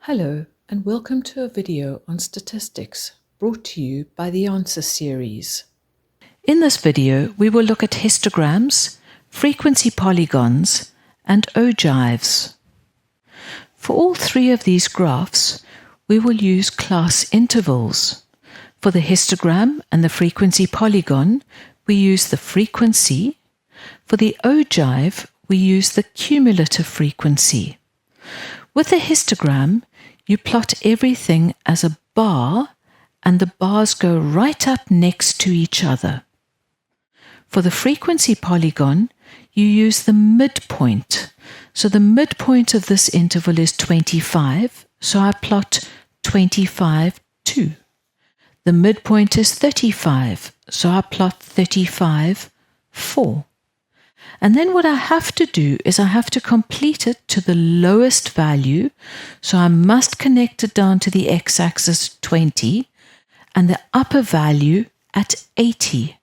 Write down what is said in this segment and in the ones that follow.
Hello and welcome to a video on statistics brought to you by the Answer series. In this video, we will look at histograms, frequency polygons, and ogives. For all three of these graphs, we will use class intervals. For the histogram and the frequency polygon, we use the frequency. For the ogive, we use the cumulative frequency. With a histogram, you plot everything as a bar, and the bars go right up next to each other. For the frequency polygon, you use the midpoint. So the midpoint of this interval is 25, so I plot 25, 2. The midpoint is 35, so I plot 35, 4. And then what I have to do is I have to complete it to the lowest value. So I must connect it down to the x-axis 20 and the upper value at 80.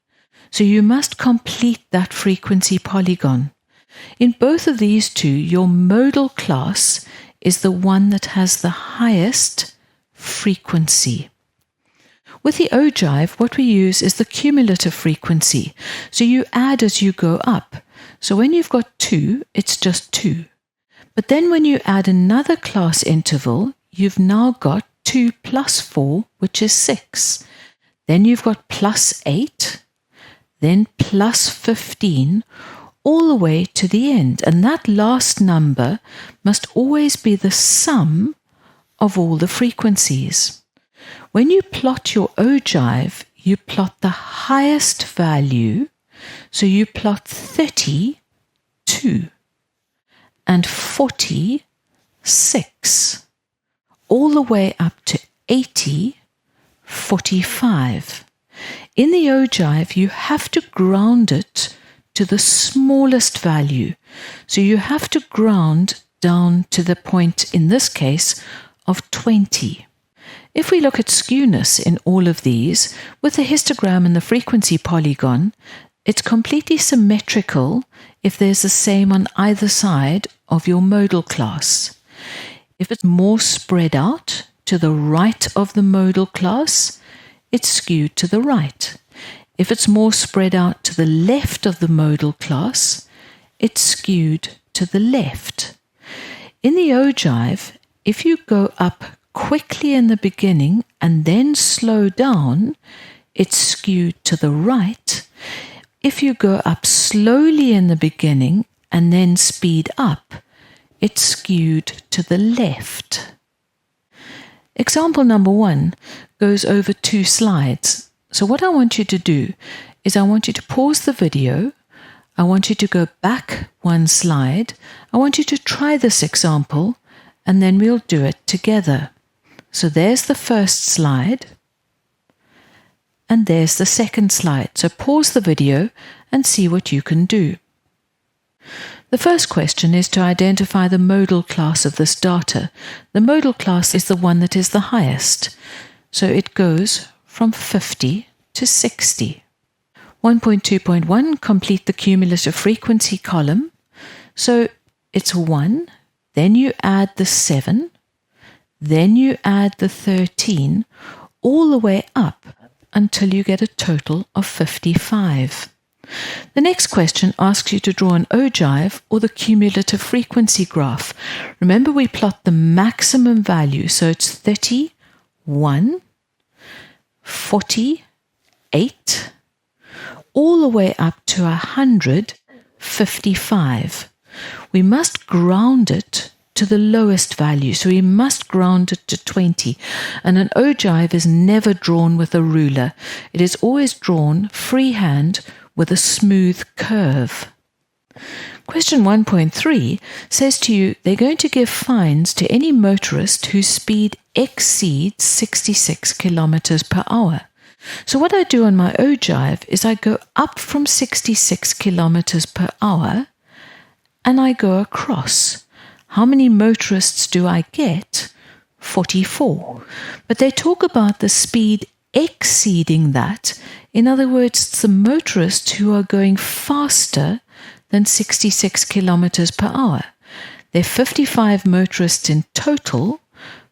So you must complete that frequency polygon. In both of these two, your modal class is the one that has the highest frequency. With the ogive, what we use is the cumulative frequency. So you add as you go up. So when you've got 2, it's just 2. But then when you add another class interval, you've now got 2 plus 4, which is 6. Then you've got plus 8, then plus 15, all the way to the end. And that last number must always be the sum of all the frequencies. When you plot your ogive, you plot the highest value. So you plot 30, 2, and 40, 6, all the way up to 80, 45. In the ogive, you have to ground it to the smallest value. So you have to ground down to the point, in this case, of 20. If we look at skewness in all of these, with the histogram and the frequency polygon, it's completely symmetrical if there's the same on either side of your modal class. If it's more spread out to the right of the modal class, it's skewed to the right. If it's more spread out to the left of the modal class, it's skewed to the left. In the ogive, if you go up quickly in the beginning and then slow down, it's skewed to the right. If you go up slowly in the beginning and then speed up, it's skewed to the left. Example number 1 goes over 2 slides. So what I want you to do is I want you to pause the video. I want you to go back 1 slide. I want you to try this example and then we'll do it together. So there's the first slide. And there's the second slide. So pause the video and see what you can do. The first question is to identify the modal class of this data. The modal class is the one that is the highest. So it goes from 50 to 60. 1.2.1, complete the cumulative frequency column. So it's 1, then you add the 7, then you add the 13, all the way up until you get a total of 55. The next question asks you to draw an ogive or the cumulative frequency graph. Remember, we plot the maximum value, so it's 31, 48, all the way up to 155. We must ground it to the lowest value, so we must ground it to 20. And an ogive is never drawn with a ruler. It is always drawn freehand with a smooth curve. Question 1.3 says to you, they're going to give fines to any motorist whose speed exceeds 66 kilometers per hour. So what I do on my ogive is I go up from 66 kilometers per hour and I go across. How many motorists do I get? 44. But they talk about the speed exceeding that. In other words, it's the motorists who are going faster than 66 kilometers per hour. There are 55 motorists in total.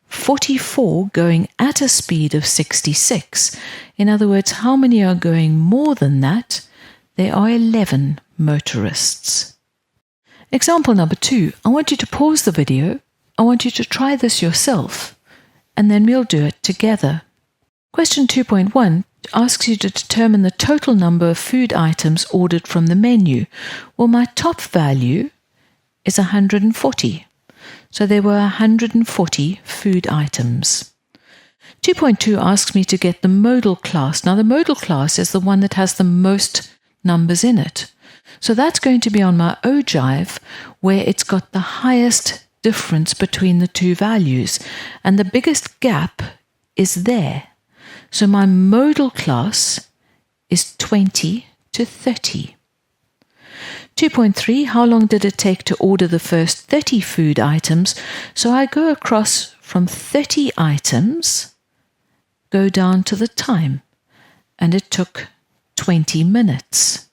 44 going at a speed of 66. In other words, how many are going more than that? There are 11 motorists. Example number 2. I want you to pause the video. I want you to try this yourself, and then we'll do it together. Question 2.1 asks you to determine the total number of food items ordered from the menu. Well, my top value is 140. So there were 140 food items. 2.2 asks me to get the modal class. Now the modal class is the one that has the most numbers in it. So that's going to be on my ogive, where it's got the highest difference between the two values. And the biggest gap is there. So my modal class is 20 to 30. 2.3, how long did it take to order the first 30 food items? So I go across from 30 items, go down to the time, and it took 20 minutes.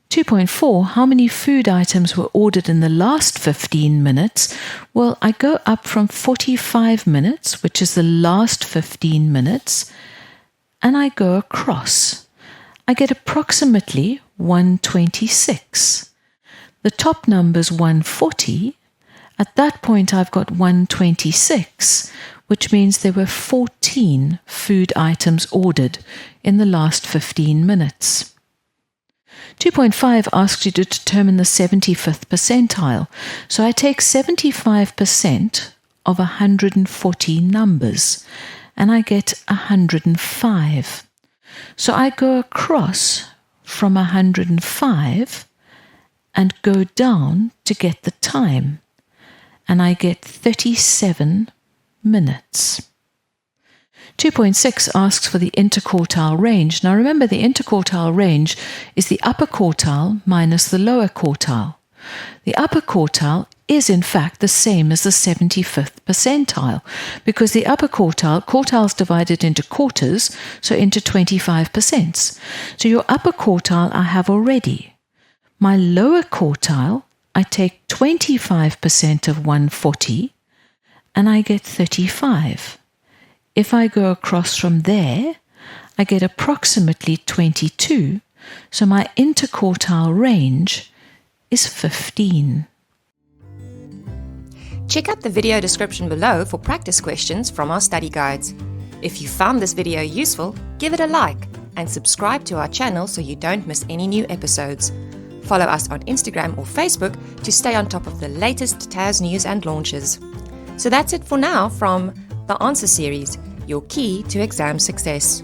2.4, how many food items were ordered in the last 15 minutes? Well, I go up from 45 minutes, which is the last 15 minutes, and I go across. I get approximately 126. The top number's 140. At that point, I've got 126, which means there were 14 food items ordered in the last 15 minutes. 2.5 asks you to determine the 75th percentile. So I take 75% of 140 numbers, and I get 105. So I go across from 105 and go down to get the time, and I get 37 minutes. 2.6 asks for the interquartile range. Now remember, the interquartile range is the upper quartile minus the lower quartile. The upper quartile is in fact the same as the 75th percentile, because the upper quartiles divided into quarters, so into 25%. So your upper quartile I have already. My lower quartile, I take 25% of 140 and I get 35. If I go across from there, I get approximately 22, so my interquartile range is 15. Check out the video description below for practice questions from our study guides. If you found this video useful, give it a like and subscribe to our channel so you don't miss any new episodes. Follow us on Instagram or Facebook to stay on top of the latest TAS news and launches. So that's it for now from the Answer Series, your key to exam success.